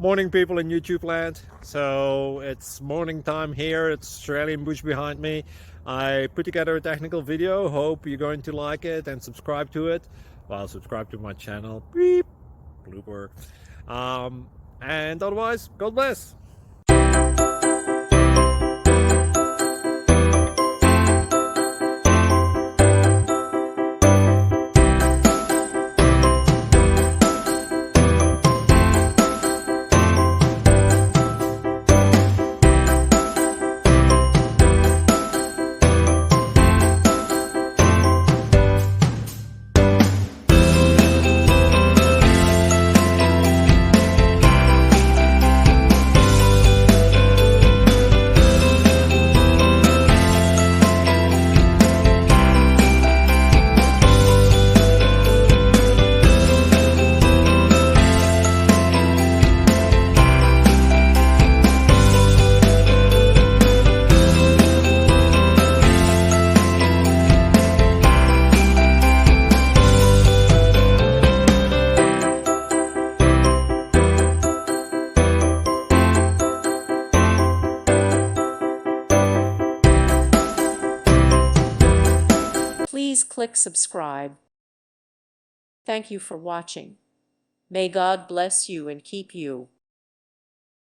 Morning, people in YouTube land. So it's morning time here. It's Australian bush behind me. I put together a technical video. Hope you're going to like it and subscribe to it. Well, subscribe to my channel. Beep. Blooper. And otherwise, God bless. Please click subscribe. Thank you for watching. May God bless you and keep you.